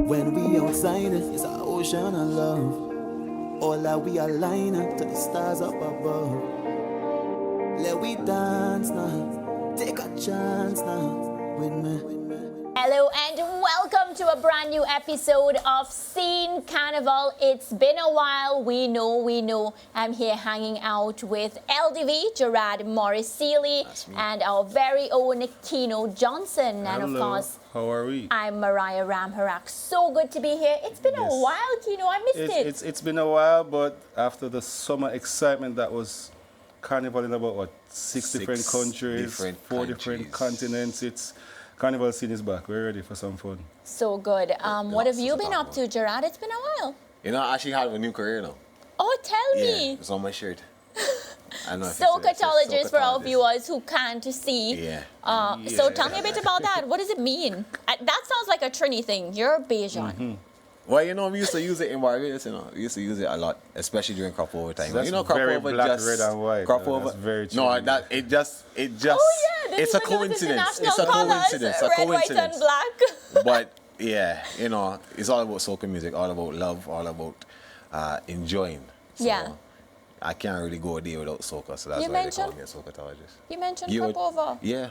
When we outside, it's an ocean of love. All that we align to the stars up above. Let we dance now, take a chance now with me. Hello and welcome to a brand new episode of Scene Carnival. It's been a while, we know. I'm here hanging out with LDV, Gerard Morris-Sealy, and our very own Keno Johnson. Hello. And of course, how are we? I'm Mariah Ramharak. So good to be here. It's been a while, Keno. I missed it. It's been a while, but after the summer excitement that was Carnival in about, what, six different countries, four different continents, Carnival scene is back. We're ready for some fun. So good. What have you been up to, Gerard? It's been a while. You know, I actually have a new career now. Oh, tell me. Yeah, it's on my shirt. I know. Sochotologist for our viewers who can't see. Yeah. So tell me a bit about that. What does it mean? That sounds like a Trini thing. You're Bajan. Mm-hmm. Well, you know, we used to use it in Barbados, you know. We used to use it a lot, especially during crop over time. So that's you know, crop very over black, just red and white. crop over. That's very no, Trini. it just Oh yeah, it's a coincidence. It's a coincidence. Red, white, and black. But yeah, you know, it's all about soca music, all about love, all about enjoying. So, yeah. I can't really go a day without soca, so that's You why they call me a sochotologist. You mentioned crop over. Yeah,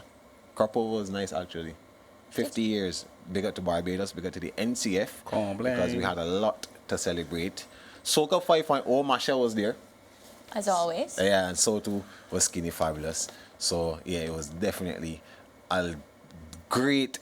crop over is nice actually. 50 years. Big up to Barbados, big up to the NCF. Because we had a lot to celebrate. Soca 5.0, Masha was there. As always. Yeah, and so too was Skinny Fabulous. So yeah, it was definitely a great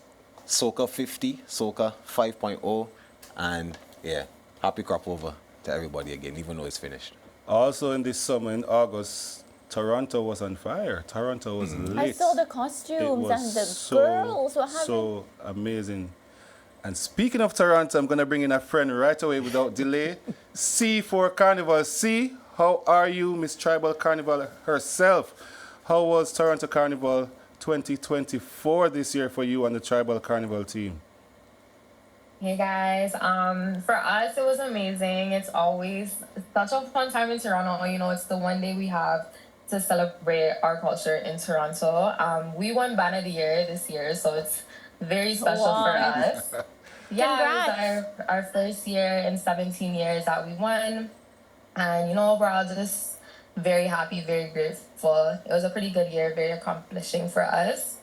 Soca 50, Soca 5.0, and yeah, happy crop over to everybody again, even though it's finished. Also in this summer, in August, Toronto was on fire. Toronto was lit. I saw the costumes and the girls were having... So amazing. And speaking of Toronto, I'm going to bring in a friend right away without delay. C for Carnival. C, how are you, Miss Tribal Carnival herself? How was Toronto Carnival 2024 this year for you and the Tribal Carnival team? Hey guys, for us it was amazing. It's always such a fun time in Toronto. You know, it's the one day we have to celebrate our culture in Toronto. We won Band of the Year this year, so it's very special for us. Yeah, it was our first year in 17 years that we won. And, you know, overall, just very happy, very grateful. It was a pretty good year, very accomplishing for us.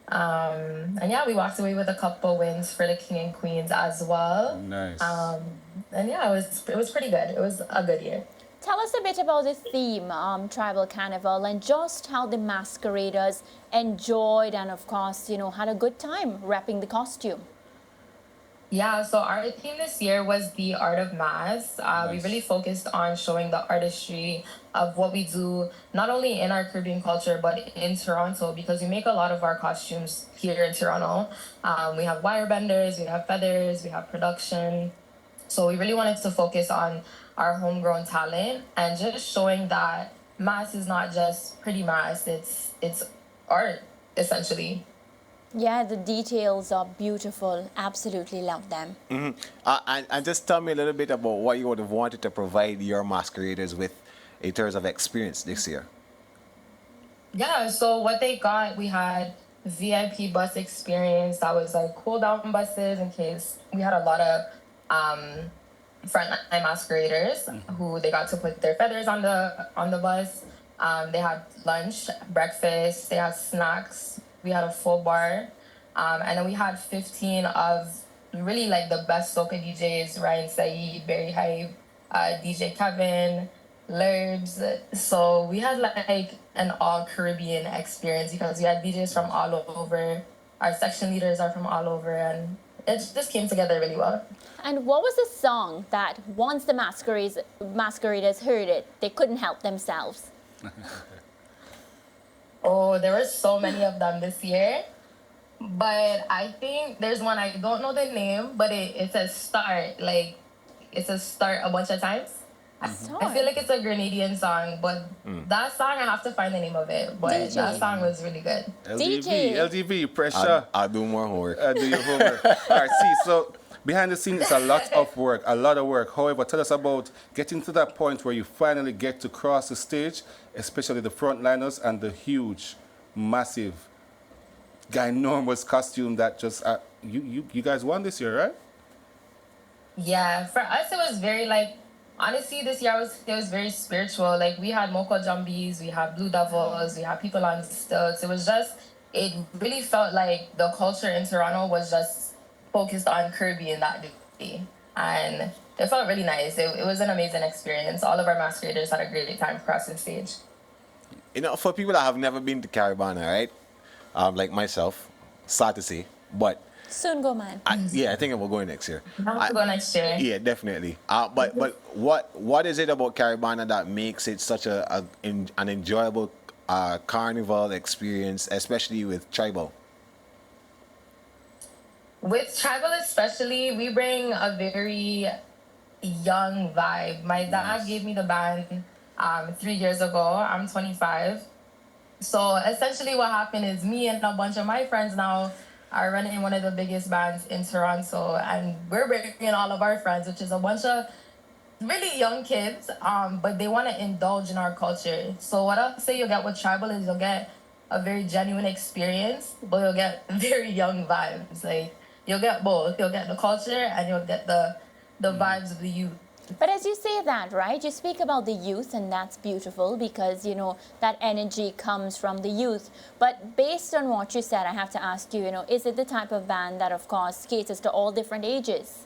And yeah, we walked away with a couple wins for the King and Queens as well. Nice. And yeah, it was pretty good. It was a good year. Tell us a bit about the theme, Tribal Carnival, and just how the masqueraders enjoyed and, of course, you know, had a good time repping the costume. Yeah, so our theme this year was the art of mass. Nice. We really focused on showing the artistry of what we do, not only in our Caribbean culture, but in Toronto, because we make a lot of our costumes here in Toronto. We have wire benders, we have feathers, we have production. So we really wanted to focus on our homegrown talent and just showing that mass is not just pretty mass, it's art, essentially. Yeah, the details are beautiful. Absolutely love them. Mm-hmm. And just tell me a little bit about what you would have wanted to provide your masqueraders with in terms of experience this year. Yeah, so what they got, we had VIP bus experience that was like cool down buses in case we had a lot of frontline masqueraders who they got to put their feathers on the bus. They had lunch, breakfast, they had snacks. We had a full bar. And then we had 15 of really like the best soca DJs, Ryan Saeed, Barry Hype, DJ Kevin, Lurbs. So we had like an all Caribbean experience because we had DJs from all over. Our section leaders are from all over, and it just came together really well. And what was the song that once the masqueraders heard it, they couldn't help themselves? Oh, there were so many of them this year. But I think there's one, I don't know the name, but it says start. Like, it says start a bunch of times. I feel like it's a Grenadian song, but that song, I have to find the name of it. But DJ. that song was really good. LDV, pressure. I'll do more homework. Do your homework. All right, see, so behind the scenes, it's a lot of work, a lot of work. However, tell us about getting to that point where you finally get to cross the stage, especially the frontliners and the huge, massive, ginormous costume that just, you guys won this year, right? Yeah, for us it was very like honestly this year it was very spiritual. Like we had Moko Jumbies, we had Blue Devils, we had people on stilts. It really felt like the culture in Toronto was just focused on Caribbean that day. And it felt really nice. It was an amazing experience. All of our masqueraders had a great time across the stage. You know, for people that have never been to Caribana, right? Like myself, sad to say, but Soon go, man. I think we're going next year. I'll have to go next year. Yeah, definitely. But what is it about Caribana that makes it such an enjoyable carnival experience, especially with tribal? With tribal especially, we bring a very young vibe. My dad gave me the band 3 years ago. I'm 25. So essentially what happened is me and a bunch of my friends now are running one of the biggest bands in Toronto, and we're bringing all of our friends, which is a bunch of really young kids, but they want to indulge in our culture. So what I'll say you'll get with tribal is you'll get a very genuine experience, but you'll get very young vibes. Like you'll get both. You'll get the culture and you'll get the vibes of the youth. But as you say that, right, you speak about the youth, and that's beautiful because, you know, that energy comes from the youth. But based on what you said, I have to ask you, you know, is it the type of band that, of course, caters to all different ages?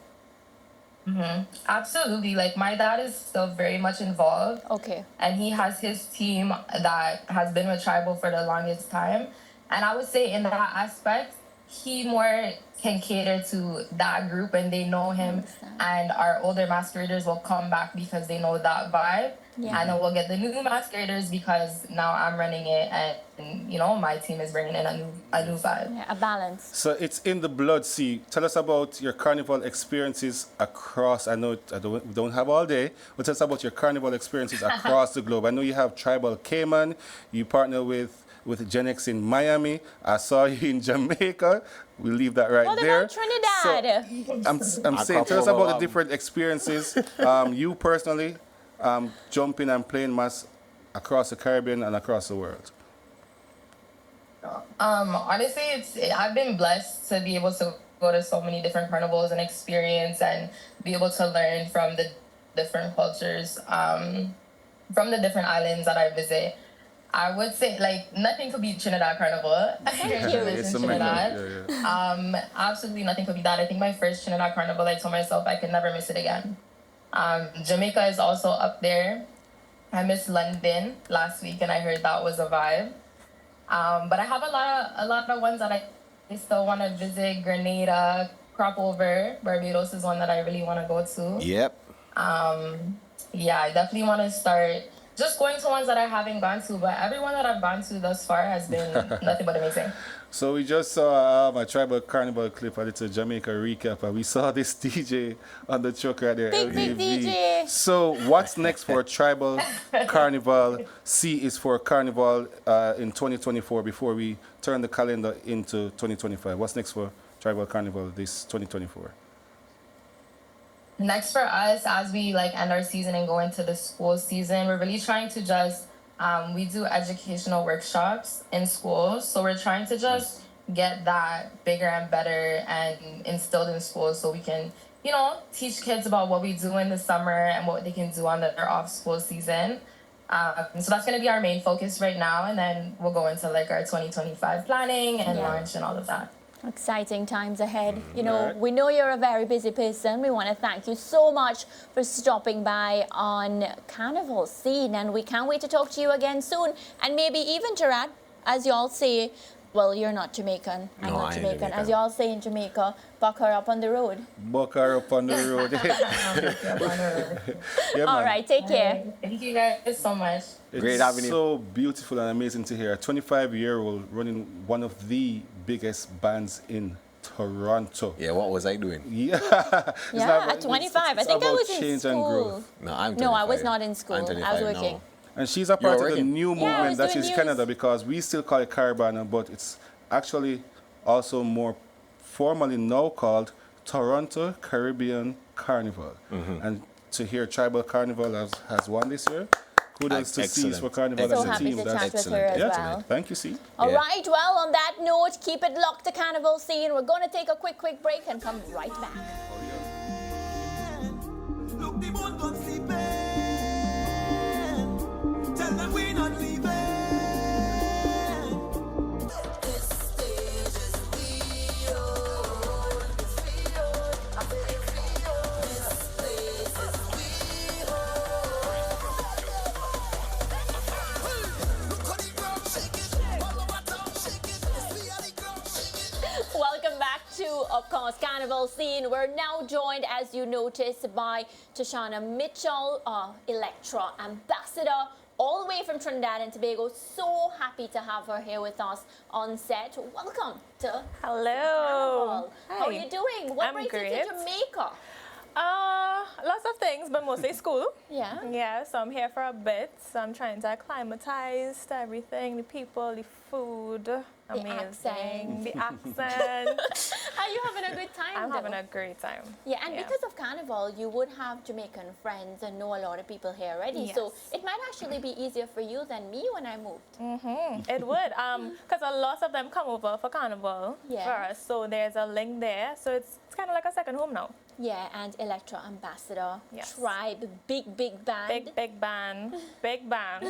Absolutely. Like my dad is still very much involved. Okay. And he has his team that has been with tribal for the longest time. And I would say in that aspect, he more can cater to that group and they know him, and our older masqueraders will come back because they know that vibe. Yeah. And then we'll get the new masqueraders because now I'm running it and you know my team is bringing in a new vibe. Yeah, a balance. So it's in the blood. See, tell us about your carnival experiences across. I know we don't have all day, but tell us about your carnival experiences across the globe. I know you have Tribal Cayman. You partner with Gen X in Miami. I saw you in Jamaica. We'll leave that right What there. about Trinidad? So, I'm saying, tell us about the different experiences. You personally jumping and playing mass across the Caribbean and across the world. Honestly, I've been blessed to be able to go to so many different carnivals and experience and be able to learn from the different cultures, from the different islands that I visit. I would say like nothing could beat Trinidad Carnival. Thank you. It's in Trinidad. Absolutely nothing could beat that. I think my first Trinidad Carnival, I told myself I could never miss it again. Jamaica is also up there. I missed London last week and I heard that was a vibe. But I have a lot of ones that I still want to visit. Grenada, Crop Over, Barbados is one that I really want to go to. Yep. Yeah, I definitely want to start just going to ones that I haven't gone to, but everyone that I've gone to thus far has been nothing but amazing. So we just saw a Tribal Carnival clip, a little Jamaica recap, and we saw this DJ on the truck right there. Big LDV. DJ. So what's next for Tribal Carnival? C is for Carnival in 2024 before we turn the calendar into 2025. What's next for Tribal Carnival this 2024? Next for us, as we like end our season and go into the school season, we're really trying to just we do educational workshops in schools, so we're trying to just get that bigger and better and instilled in schools so we can, you know, teach kids about what we do in the summer and what they can do on their off school season. So that's going to be our main focus right now, and then we'll go into like our 2025 planning and launch and all of that. Exciting times ahead. You know, we know you're a very busy person. We want to thank you so much for stopping by on Carnival Scene, and we can't wait to talk to you again soon. And maybe even, Gerard, as you all say, well, you're not Jamaican. I'm No, not I ain't Jamaican. Jamaican. As you all say in Jamaica, buck her up on the road. Buck her up on the road. Yeah, All man. right, take care. Thank you guys so much. Great having you. So beautiful and amazing to hear. A 25-year-old running one of the biggest bands in Toronto. Yeah, what was I doing? Yeah. It's Yeah, not about- at 25. it's I think I about was in change and school. growth. No, I'm 25. No, I was not in school. I'm I was 25 working. now. And she's a part of the working? new Yeah, I movement was that doing is news. Canada, because we still call it Caribana, but it's actually also more formally now called Toronto Caribbean Carnival. And to hear Tribal Carnival has won this year, kudos to C's Excellent. for Carnival So as a happy team. to That's chat with her excellent. as yeah. well. Thank you, C. All Yeah. right, well, on that note, keep it locked to Carnival Scene. We're going to take a quick break and come right back. welcome back to, of course, Carnival Scene. We're now joined, as you noticed, by Tashana Mitchell, Electra Ambassador, all the way from Trinidad and Tobago. So happy to have her here with us on set. Welcome to Hello. Carnival. How are you doing? What I'm brings you great. to Jamaica? Lots of things, but mostly school. Yeah. Yeah, so I'm here for a bit. So I'm trying to acclimatize to everything, the people, the food. Amazing. The accent. Are you having a good time? I'm though? having a great time. Yeah, and because of Carnival, you would have Jamaican friends and know a lot of people here already. So Yes. it might actually be easier for you than me when I moved. It would, because a lot of them come over for Carnival Yeah. for us. So there's a link there. So it's kind of like a second home now. Yeah, and Electra Ambassador, Yes. Tribe, big band. Big band. Big band.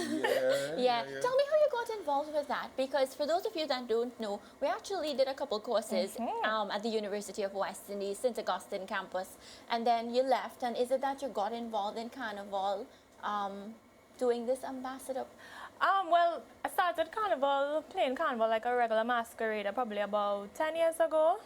Yeah. Tell me how you got involved with that, because for those of you that don't know, we actually did a couple courses at the University of West Indies, St. Augustine campus, and then you left. And is it that you got involved in Carnival, doing this ambassador? Well, I started Carnival, playing Carnival like a regular masquerader probably about 10 years ago.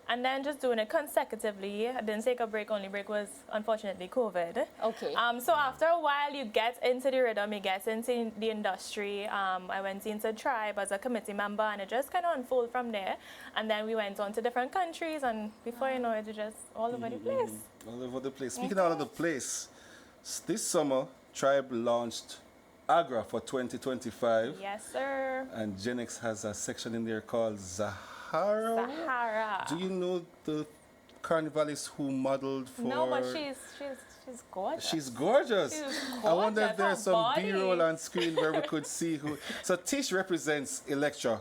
And then just doing it consecutively. I didn't take a break, only break was unfortunately COVID. Okay. So after a while, you get into the rhythm, you get into the industry. I went into Tribe as a committee member, and it just kind of unfolded from there. And then we went on to different countries, and before you know it, it's just all over the place. All over the place. Speaking of all over the place, this summer, Tribe launched Agra for 2025. Yes, sir. And Gen X has a section in there called Zahara. Sahara. Do you know the carnivalist who modeled for... No, but she's gorgeous. She's gorgeous. She's I wonder if gorgeous, there's her some body. B-roll on screen where we could see who... So Tish represents Electra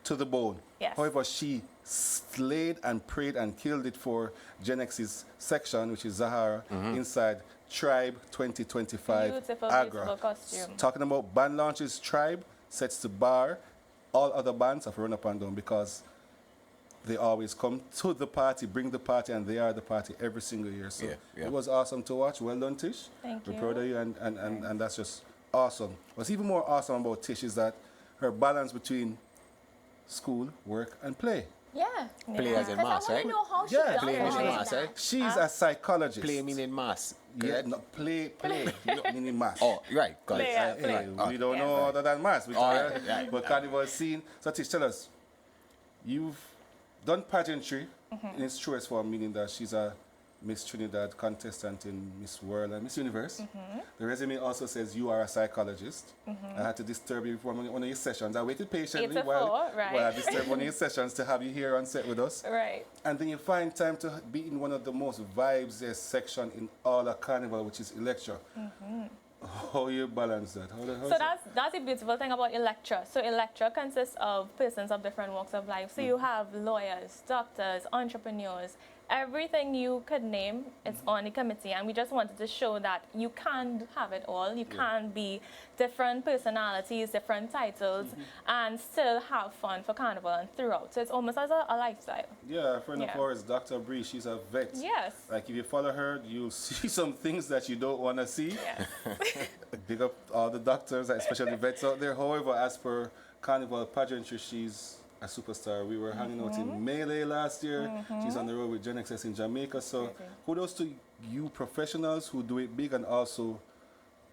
to the bone. Yes. However, she slayed and prayed and killed it for Gen X's section, which is Zahara, inside Tribe 2025 Beautiful, Agra. beautiful costume. Talking about band launches, Tribe sets the bar. All other bands have run up and down because they always come to the party, bring the party, and they are the party every single year. So Yeah. it was awesome to watch. Well done, Tish. Thank We're you. proud of you, and that's just awesome. What's even more awesome about Tish is that her balance between school, work, and play. Yeah. Play as in Because I mass, want right? to know how she Yeah, does play all as in of mass, that. right? She's a psychologist. Play meaning mass. Yeah, correct? no, play, meaning mass. Oh, right. Got Play, it. yeah. Hey, play. we don't Yeah. know other than mass. We Right, right. But Carnival Scene. So Tish, tell us, you've done pageantry in its truest form, meaning that she's a Miss Trinidad contestant in Miss World and Miss Universe. The resume also says you are a psychologist. I had to disturb you from one of your sessions. I waited patiently 8 to while 4, right. I disturbed one of your sessions to have you here on set with us. Right. And then you find time to be in one of the most vibes section in all of Carnival, which is Electra. How you balance that? So that's the beautiful thing about Electra. So Electra consists of persons of different walks of life. So you have lawyers, doctors, entrepreneurs, everything you could name, it's on the committee. And we just wanted to show that you can have it all. You can be different personalities, different titles, and still have fun for Carnival and throughout. So it's almost as a lifestyle. Yeah, a friend of Yeah. ours, Dr. Bree, she's a vet. Yes. Like if you follow her, you'll see some things that you don't want to see. Yes. Big up all the doctors, especially vets out there. However, as per Carnival pageantry, she's a superstar. We were hanging out in Melee last year. She's on the road with Gen XS in Jamaica. So kudos to you professionals who do it big and also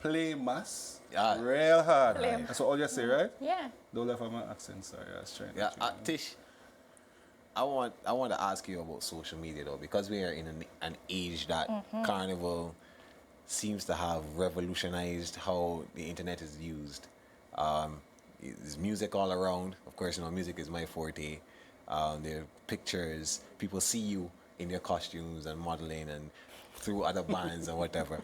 play mass real hard. That's what all you say, right? Yeah. Don't laugh at my accent, sorry. I was trying. Yeah, Tish, I want to ask you about social media though, because we are in an age that Carnival seems to have revolutionized how the internet is used. There's music all around. Of course, you know, music is my forte. There are pictures. People see you in your costumes and modeling and through other bands and whatever.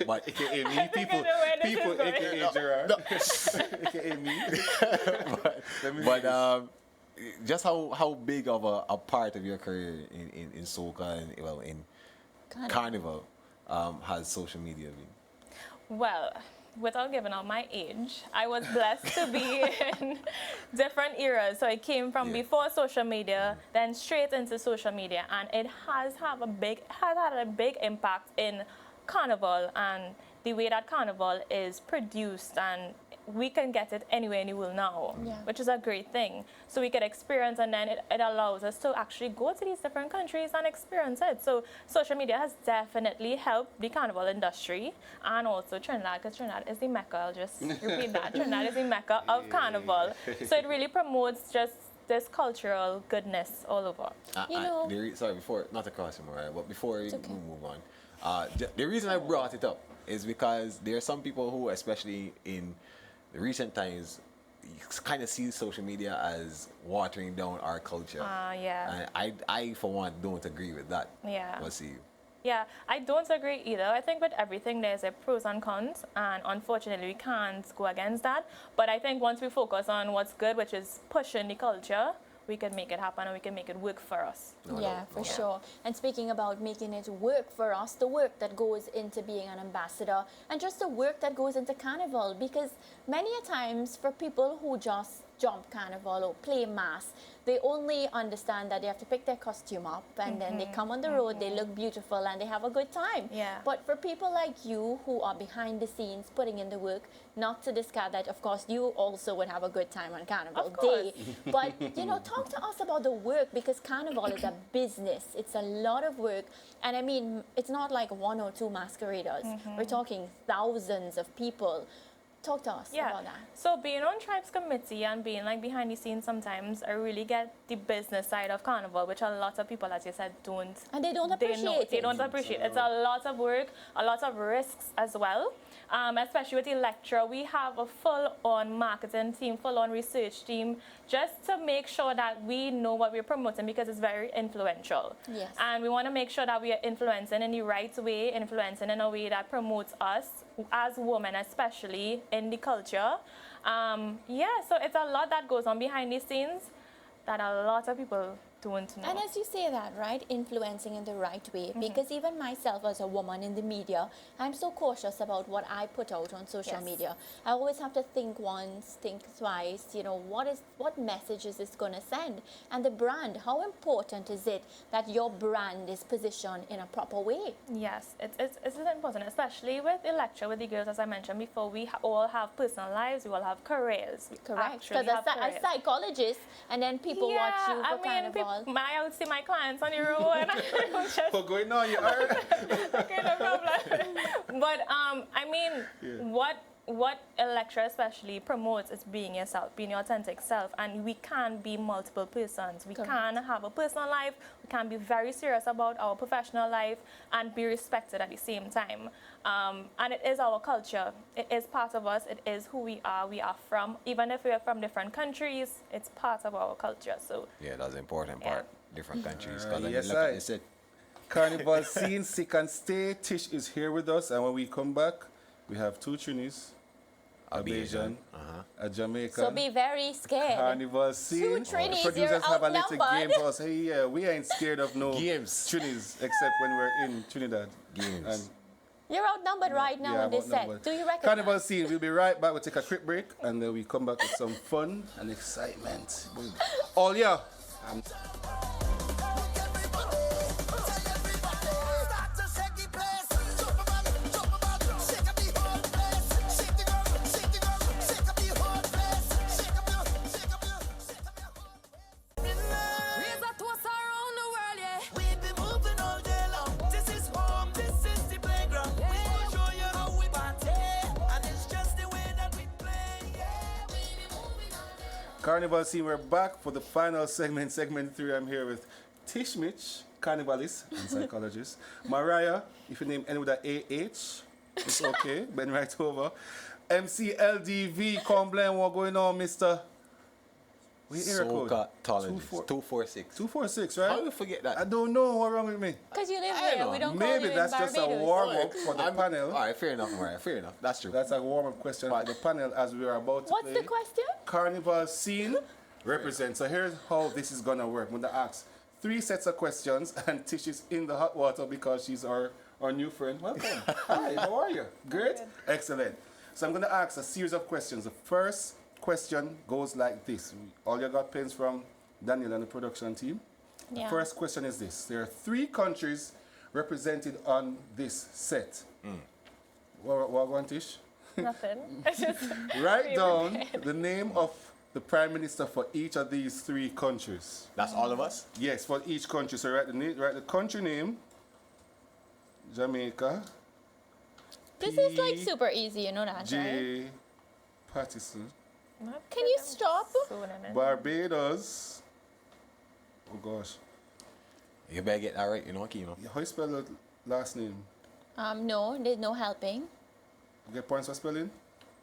But AKA me, people, AKA Gerard, AKA me. but just how big of a part of your career in soca and in Carnival has social media been? Well, without giving out my age, I was blessed to be in different eras. So I came from before social media, then straight into social media, and it has had a big impact in Carnival and the way that Carnival is produced and we can get it anywhere in the world now, Yeah. which is a great thing. So we can experience, and then it allows us to actually go to these different countries and experience it. So social media has definitely helped the carnival industry, and also Trinidad, because Trinidad is the mecca. I'll just repeat that. Trinidad is the mecca of carnival. So it really promotes just this cultural goodness all over. You know- Sorry, before, not to cross you, Mariah, but before we okay. move on, the reason I brought it up is because there are some people who, especially in the recent times, kind of see social media as watering down our culture. Yeah. And I, for one, don't agree with that. Yeah. We'll see. Yeah, I don't agree either. I think with everything there's a pros and cons, and unfortunately we can't go against that. But I think once we focus on what's good, which is pushing the culture, we can make it happen and we can make it work for us. Yeah, for sure. And speaking about making it work for us, the work that goes into being an ambassador and just the work that goes into carnival, because many a times for people who just jump carnival or play mass, they only understand that they have to pick their costume up and then they come on the road, they look beautiful and they have a good time. Yeah. But for people like you who are behind the scenes putting in the work, not to discard that, of course, you also would have a good time on Carnival Of course. Day. But, you know, talk to us about the work, because Carnival is a business. It's a lot of work. And I mean, it's not like one or two masqueraders. We're talking thousands of people. Talk to us about that. So being on Tribes Committee and being like behind the scenes, sometimes I really get the business side of Carnival, which a lot of people, as you said, don't. And they don't appreciate They it. don't appreciate it. It's a lot of work, a lot of risks as well. Especially with Electra, we have a full-on marketing team, full-on research team, just to make sure that we know what we're promoting, because it's very influential. Yes. And we want to make sure that we are influencing in the right way, influencing in a way that promotes us as women, especially in the culture. So it's a lot that goes on behind the scenes that a lot of people don't know. And as you say that, right, influencing in the right way, because even myself as a woman in the media, I'm so cautious about what I put out on social Yes. media. I always have to think once, think twice, you know, what message is this going to send? And the brand, how important is it that your brand is positioned in a proper way? Yes, it's important, especially with Electra, with the girls, as I mentioned before. We all have personal lives, we all have careers. We Correct. actually Because have a careers. psychologist, and then people watch you for Carnival. I would see my clients on the road and I don't just What's going on? You all right? okay, no problem. But I mean, what Electra especially promotes is being yourself, being your authentic self, and we can be multiple persons. We Correct. can have a personal life, we can be very serious about our professional life and be respected at the same time. And it is our culture. It is part of us. It is who we are. We are from, even if we are from different countries, it's part of our culture. So Yeah, that's the important part. Different countries. yes, look I- at it. Carnival Scene, Sick and Stay. Tish is here with us, and when we come back, we have two Trinis, a Bajan, a Jamaican. So be very scared. Carnival Scene. Trinis, The producers you're have a little outnumbered. game for us. Hey, yeah, we ain't scared of no Games. Trinis, except when we're in Trinidad. Games. And You're outnumbered right now yeah, in this I'm set. outnumbered. Do you recognize? Carnival Scene. We'll be right back. We'll take a quick break, and then we come back with some fun and excitement. All yeah. Raise a toast around the world, yeah. We be moving all day long. This is home, this is the playground. We will show you how we party, and it's just the way that we play, yeah. We be moving all day long. Carnival Scene, we're back for the final segment, segment 3. I'm here with Tish Mitch, carnivalist and psychologist. Mariah, if you name any with an AH, it's okay, bend right over. MCLDV, Comblain, what going on, mister? Wait, area code? Soca tolerance. 24 246. 246, right? How do you forget that? I don't know what's wrong with me. Because you live I here, know. we don't call Maybe you in that's just a Barbados. warm-up for the panel. All right, fair enough, Mariah. Fair enough. That's true. That's a warm-up question for the panel as we are about to What's play. the question? Carnival Scene represents. So here's how this is gonna work. I'm gonna ask 3 sets of questions, and Tish is in the hot water because she's our new friend. Welcome. Hi, how are you? Great? Excellent. So I'm gonna ask a series of questions. The first question goes like this. All you got pens from Daniel and the production team. Yeah. The first question is this. There are 3 countries represented on this set. What one, Tish? Nothing. It's just Write be down prepared. the name of the prime minister for each of these 3 countries. That's all of us? Yes, for each country. So write the country name. Jamaica. This is like super easy, you know that, right? J. Pattison. Not Can you them stop? soon, innit? Barbados. Oh gosh. You better get that right, you know, Kimo. How you spell the last name? No, there's no helping. We get points for spelling?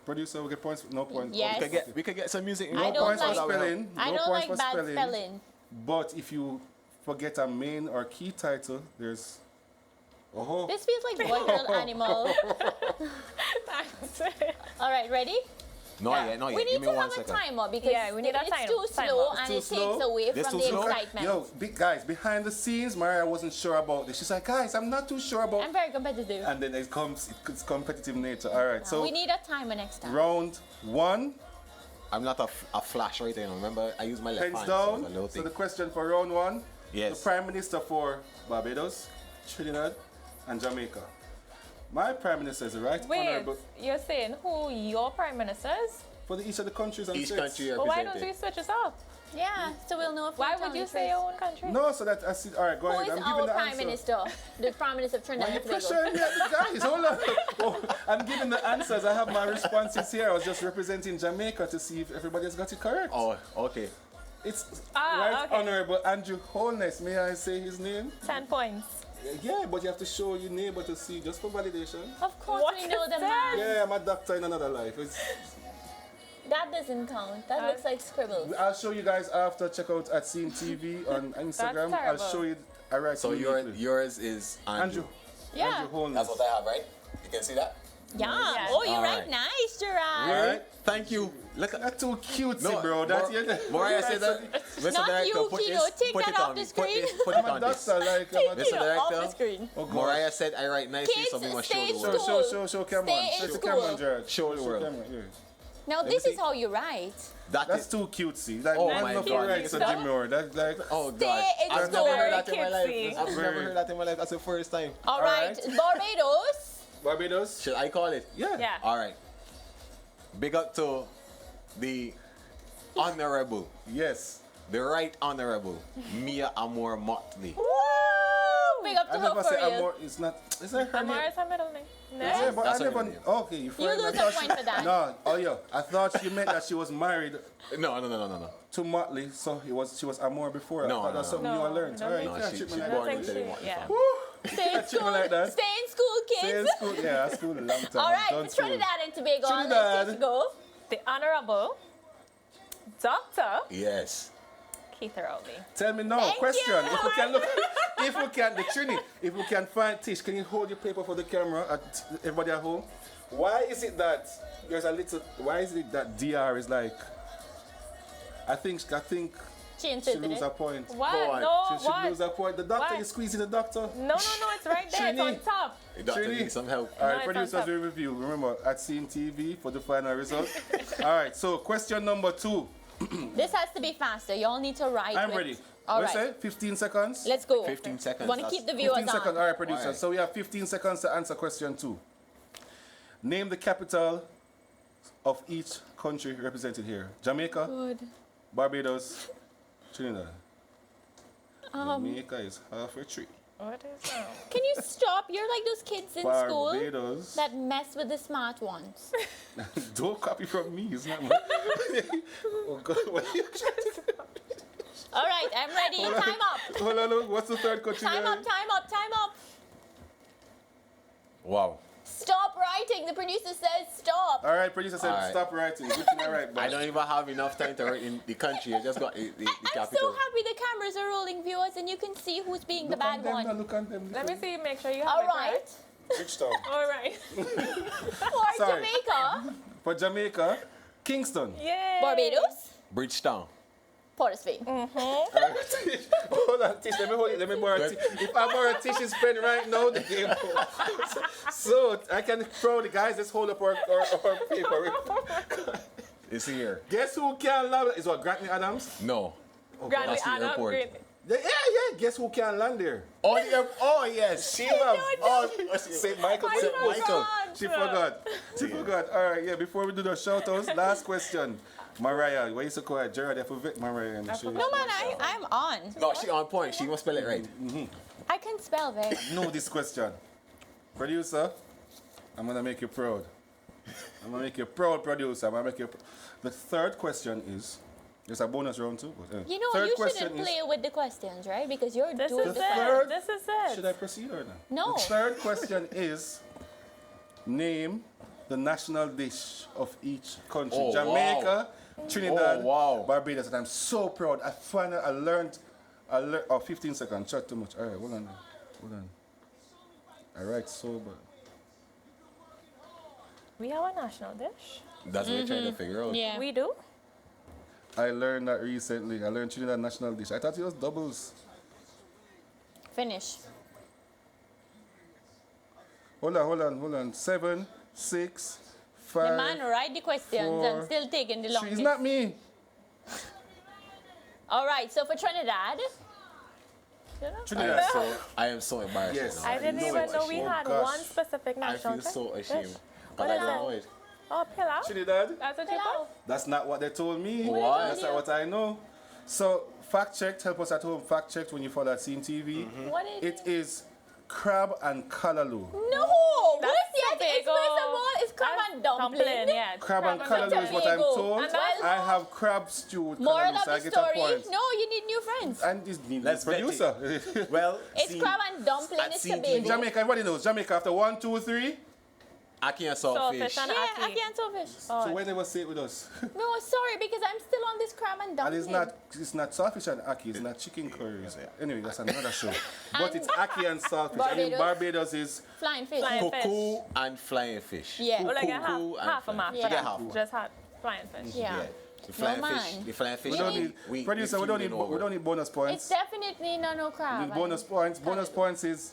Producer, we get points? No points. Yes. We could get some music. No I don't points like- for spelling. I no don't points like for bad spelling. But if you forget a main or key title, there's. Oh. This feels like boy, girl, animal. Thanks. All right, ready? No, Yeah. yeah, no, yeah. We Give need me to 1 have a second. timer because Yeah, we need a it's time- too timer. slow and Too it slow? takes away This from too the slow? excitement. Yo, big guys, behind the scenes, Maria wasn't sure about this. She's like, guys, I'm not too sure about. I'm very competitive. And then it's competitive nature. All right, so we need a timer next time. round 1, I'm not a flash right now. Remember, I use my left pens hand. So down. it's a little So thing. the question for round 1, Yes. the Prime Minister for Barbados, Trinidad, and Jamaica. My Prime Minister is the Right Wait, Honorable you're saying who your prime minister is? for each of the countries and Each states. country But why don't represented. we switch this up? Yeah, so we'll know if Why we're would you telling say the your truth. own country? No, so that I see. All right, go Who ahead. is I'm giving our the Prime answer. Minister? The Prime Minister of Why Trinidad you and Tobago. pressuring me at the guys? Hold on. Oh, I'm giving the answers. I have my responses here. I was just representing Jamaica to see if everybody has got it correct. Oh, okay. It's Ah, Right okay. Honorable Andrew Holness. May I say his name? 10 points. Yeah, but you have to show your neighbor to see, just for validation. Of course What we know is the that? man. Yeah, I'm a doctor in another life. That doesn't count. That looks like scribbles. I'll show you guys after. Check out at Scene TV on Instagram. I'll terrible. show you. I write So immediately. yours is Andrew. Andrew. Yeah. Andrew Holness. That's what I have, right? You can see that? Yeah. Yeah. Oh, you're All right. right. Nice, Gerard. Right? Thank you. Look at That's too cutesy, No, bro. That's Mariah said that. Mr. Not Director, you, put Kino. this, Take put that it off on the this, put screen. this, put I'm it a on this. doctor, like I'm a Mr. Kino, off the Director. screen. Oh, God. Mariah said I write nicely, Kids, so we must stay show in the world. school. Show camera. Stay in Show school. camera, Gerard. Show the world. camera, yeah. Now, me this is see. how you write. That's is- too cutesy. Like, Oh one my of God. right, it's a So- demure. That's like. Oh Stay God! in I've school. never heard that in my Very life. I've cutesy. never heard that in my life. That's the first time. All right. Barbados. Barbados? Should I call it? Yeah. Yeah. All right. Big up to the Honorable, Yes. the Right Honorable Mia Amor Motley. Woo! Big up I to her never for say real. Amor. It's not. Is that her Amar name? is her middle name. No? Yeah, but That's I her never. name. Okay, you You friend. lose a point for that. No, oh yeah. I thought she meant that she was married No. to Motley, so she was Amor before. No, I thought that's no, something no. you all learned. No, All right, no, you can't she- treat me she like I born that. think with she, it, yeah. Woo! Stay in Can't treat me school. like that. Stay in school, Stay in kids. school. Yeah, I school a long time. All I've right. done school. Trinidad and Tobago. Trinidad. Let's go. The Honorable Dr. Yes. Keith Rowley. Tell me now, Thank question. you. If we can look, if we can, the Trini, if we can find Tish, can you hold your paper for the camera at everybody at home? Why is it that there's a little? Why is it that DR is like? I think She she inserted lose it. a point. What? on. No, She what? lose a point. The doctor, Why? you squeezing the doctor. No, it's right there. It's on Trini. top. The doctor Trini. needs some help. All No, right, it's on producers top. will review. Remember at Scene TV for the final result. All right, so question number 2. This has to be faster. You all need to write. I'm with- ready. All What right. say? 15 seconds. Let's go. 15 seconds. Want to that's- keep the viewers 15 seconds. on. All right, producers. All right. So we have 15 seconds to answer question 2. Name the capital of each country represented here. Jamaica, Good. Barbados, Trinidad. Jamaica is half a tree. What is that? Can you stop? You're like those kids in school Barbados. that mess with the smart ones. Don't copy from me. It's not my. Oh God! What are you trying to do? All right, I'm ready. Time up. Hold on, look. What's the third country? Time there? up, time up, time up. Wow. Stop writing. The producer says stop. All right, producer said All right. stop writing. Good thing I write, I but don't even have enough time to write in the country. I just got the I'm capital. so happy the cameras are rolling, viewers, and you can see who's being the look bad on them, one. now, look on them. Let me see. Make sure you have All it right. Bridgetown. All right. For Sorry. Jamaica, For Jamaica, Kingston. Yay. Barbados, Bridgetown. Port of Spain. Hold on, Tish. Let me hold it. Let me borrow Tish. If I borrow Tish's pen right now, the game. So I can proudly, guys. Let's hold up our paper. It's here. Guess who can love it? Is what Grantley Adams? No. Granny That's the Anna. airport. Great. Yeah. guess who can land there? Oh yes, she have. St. Michael. I St. Michael. forgot. She forgot. She forgot. All right, yeah. Before we do the shout-outs, last question. Mariah, why you so quiet? Gerard, you have to vet Mariah. No man, I'm on. No, she on point. She must spell it right. I can spell very. Know this question. Producer, I'm gonna make you proud. I'm gonna make you proud, producer. I'm gonna make you. The third question is. There's a bonus round too. But, You know, third you question shouldn't is- play with the questions, right? Because you're This doing is the it. third- This is it. Should I proceed or not? No. The third question is name the national dish of each country. Oh, Jamaica, Trinidad, Oh, wow. Barbados. And I'm so proud. I learned, 15 seconds, shot too much. All right, hold on. All right, sober. We have a national dish. That's what we're trying to figure out. Yeah. We do. I learned that recently. I learned Trinidad national dish. I thought it was doubles. Finish. Hold on. 7, 6, 5. The man write the questions 4, and still taking the longest. It's not me. All right, so for Trinidad. Trinidad. I am so embarrassed. Yes. Right I now. didn't even know we Oh, had gosh. one specific I national feel so dish. ashamed. What But I is don't that? know it. Oh, pilau. Trinidad. That's what you Pilau. put? That's not what they told me. What? That's not what I know. So, fact checked, help us at home, fact checked when you follow that Scene TV. What is It is crab and kalaloo. No! What That's is the Tobago. expressible? It's crab That's and dumpling. yeah. Crab and and kalaloo is what I'm Tobago. told. And that's- I have crab stew with Moral kalaloo, of so I the get a story, point. no, you need new friends. And this Let's vet producer. Well, It's see, crab and dumpling, at it's Scene Tobago. Jamaica, everybody knows. Jamaica after 1, 2, 3. Aki and Saltfish saltfish. and Yeah, Aki. I can't selfish. So why never say it with us? No, sorry, because I'm still on this crab and And dumpling. it's not saltfish and ackee, it's not chicken curries. Anyway, that's another show. But it's ackee and saltfish. And in Barbados. Barbados is Flying fish. Flying Cuckoo and flying fish. Yeah. Well, like a Cuckoo and half a flying map. fish. Yeah. Get half. Just had flying fish. Yeah. The flying No, fish. man. The flying fish. we don't need producer, we don't need bonus It's points. definitely no We crab. need bonus points. Bonus points is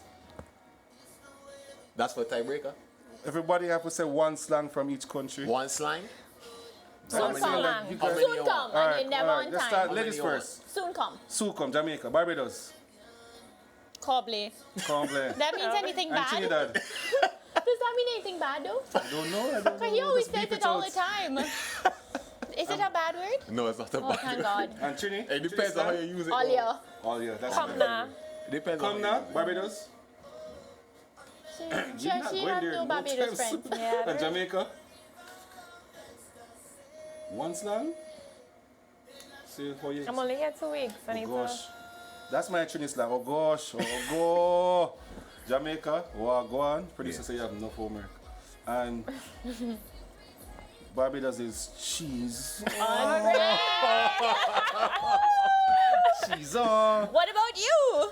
That's for tiebreaker. everybody have to say one slang from each country. One slang. Soon How many come. you got? You How got- many Soon you come, want? and you never on Let's start. time. Ladies How many you first. Soon come. Sucum, Jamaica, Barbados, Cobley. Comble, That means anything and bad? Trinidad. Does that mean anything bad though? I don't know. Because he always Just says beep it all out. the time. Is it a bad word? No, it's not a Oh, bad thank word. God. And Trini? It depends on how you use it. All though. yeah. Oh yeah, that's Come now. It depends on Come how now, you use it. Barbados. She You're not she going have there no no Barbados time friends. soon. Yeah, And Jamaica. One slang. See how you. I'm only here 2 weeks. I need Oh gosh. to. That's my Trini slang. Oh gosh. Oh go. Jamaica. Oh go on. Producer say you have enough homework. And Barbados is cheese. Cheese on. What about you?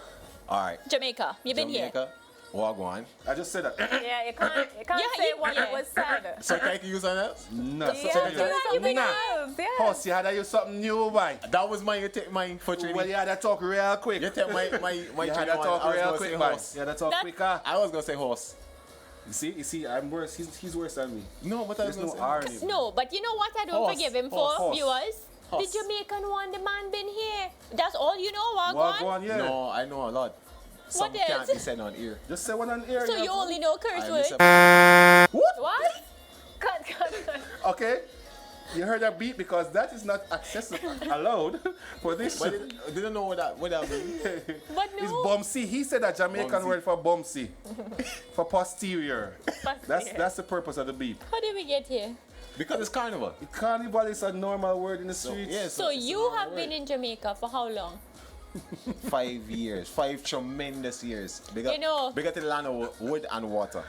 All right. Jamaica. You've been here. Jamaica. Wagwan. I just said that. Yeah, you can't Yeah, say you- what yeah. was said. So can I use on that? No. You been Nah. else, yeah. Horse, you had to use something new, boy. That was mine. You take mine for Trinity. Well, you had to talk real quick. You take my You had Trinity to one. talk I was real gonna quick, say boy. horse. You had to talk That- quicker. I was gonna say horse. You see, I'm worse. He's worse than me. No, but I was There's gonna no say R in it. No, but you know what I don't Horse, forgive him horse, for, horse. viewers? Horse. The Jamaican one, the man been here. That's all you know, Well, Wagwan? go on, yeah. No, I know a lot. Some What can't else? be said on ear. Just say one on air. So you only know curse I words? listen- What? Cut. Okay. You heard that beat because that is not accessible, allowed for this. But I didn't know what that means. But It's no. bumsy. He said a Jamaican Bumsy. word for bumsy, for posterior. Posterior. That's the purpose of the beep. How did we get here? Because it's carnival. Carnival is a normal word in the streets. Yes. So you have been in Jamaica for how long? 5 years. 5 tremendous years. You know- Bigger to the land of wood and water.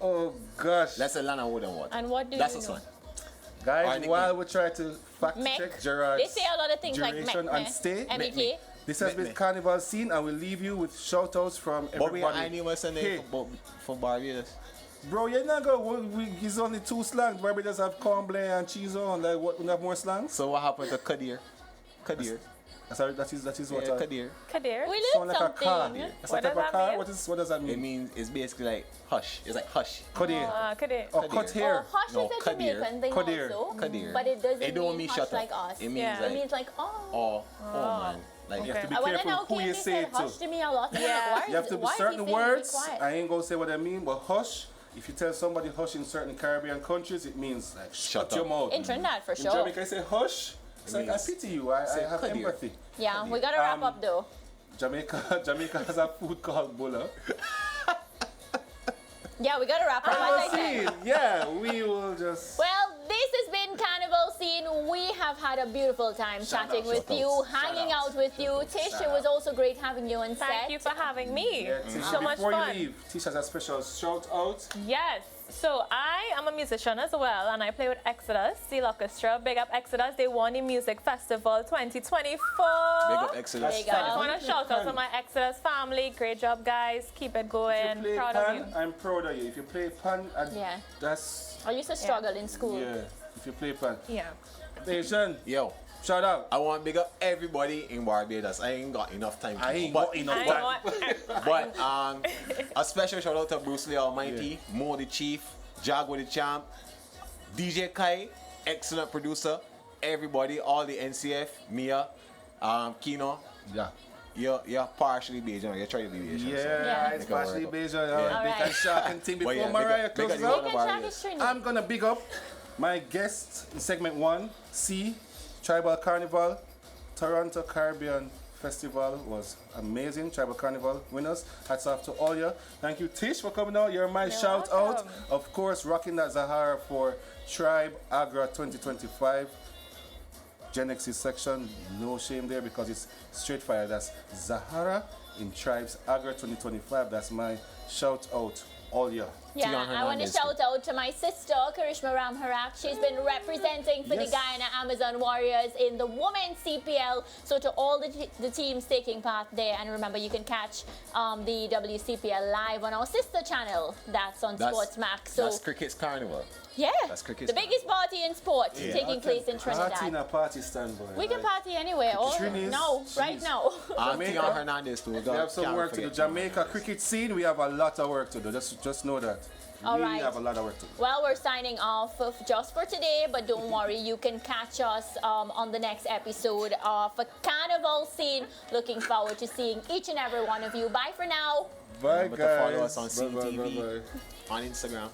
Oh gosh. That's the land of wood and water. And what do That's you a know? song. Guys, Our nickname. while we try to fact Mech. check Gerard's They say a lot of things like duration mech, and stay, MEK. this has been Mech. Carnival Scene, and we'll leave you with shout outs from But we everybody. I knew was Hey, for Barbados. bro, you're not going. It's only 2 slangs. Barbados have corn blé and cheese on. Like, what? We have more slangs. So what happened to Kadir? Kadir. Sorry, that is what. Yeah, Kadir. Kadir. We Sound learned like a car. something. That's What a type does of that car. mean? What does that It mean? means it's basically like hush. It's like hush. Kadir. Kadir. Oh, Kadir. cut hair. Oh, hush No, is a Kadir. Jamaican thing Kadir. also. Kadir. But it doesn't It don't mean mean hush shut up. like us. It means Yeah. It like means like, oh. oh man. Like, You have to be I wanna careful know, who you Katie say said it hush to. to me a lot. I'm like, Yeah. why You have to be why is he certain saying to be words. quiet? I ain't gonna say what I mean, but hush. If you tell somebody hush in certain Caribbean countries, it means like shut your up. mouth. In Trinidad, for In sure. Jamaica, I say hush. It's like I means pity you. I say have "Come here." empathy. Yeah, we gotta wrap up though. Jamaica has a food called bulla. Yeah, we gotta wrap up. As I said. Scene. Yeah, we will just. Well, this has been Carnival Scene. We have had a beautiful time chatting with shout you, out. hanging out with you. Tish, it was also great having you on set. Thank you for having me. Yeah, Tisha, So much before fun. you leave, Tish has a special shout out. Yes. So I am a musician as well, and I play with Exodus, Steel Orchestra. Big up Exodus. They won the Music Festival 2024. Big up Exodus. Big So I up. just want to shout out to my Exodus family. Great job, guys. Keep it If going. you play Proud pan, of you. I'm proud of you. If you play pan, Yeah. that's I used to struggle in school. yeah. If you play pan, Yeah. Asian, Yo, shout out. I want to big up everybody in Barbados. I ain't got enough time. I ain't but, got enough I time. want But a special shout out to Bruce Lee Almighty, Mo the Chief, Jag with the Champ, DJ Kai, excellent producer, everybody, all the NCF, Mia, Kino. Yeah. You're partially Bajan. You're trying to be Bajan. Yeah. It's partially based on All big right. and shark and thing before But yeah, Mariah big up closes the out. one Big of and our Shaq is Trini. I'm gonna big up my guest in segment 1, C, Tribal Carnival, Toronto Caribbean Festival was amazing. Tribal Carnival winners. Hats off to all you. Thank you, Tish, for coming out. You're my shout out. welcome. Of course, rocking that Zahara for Tribe Agra 2025. Gen X's section, no shame there because it's straight fire. That's Zahara in Tribes Agra 2025. That's my shout out, all you. Yeah, Tion I want to Hernandez. shout out to my sister, Karishma Ramharak. She's been representing for Yes. the Guyana Amazon Warriors in the Women's CPL. So to all the teams taking part there, and remember, you can catch the WCPL live on our sister channel. That's on Sportsmax. So That's Cricket's Carnival. yeah, that's cricket's the biggest party in sport taking place in Party in Trinidad. a party stand, boy. We can party anywhere. All Trinis, no, right jeez. now. Tion Hernandez too. We have some work to do. Jamaica cricket scene, we have a lot of work to do. Just know that. All we right. have a lot of work to do. Well, we're signing off just for today, but don't worry, you can catch us on the next episode of Carnival Scene. Looking forward to seeing each and every one of you. Bye for now. Bye, Remember to follow guys. us on Bye, bye, CTV, bye, bye. on Instagram.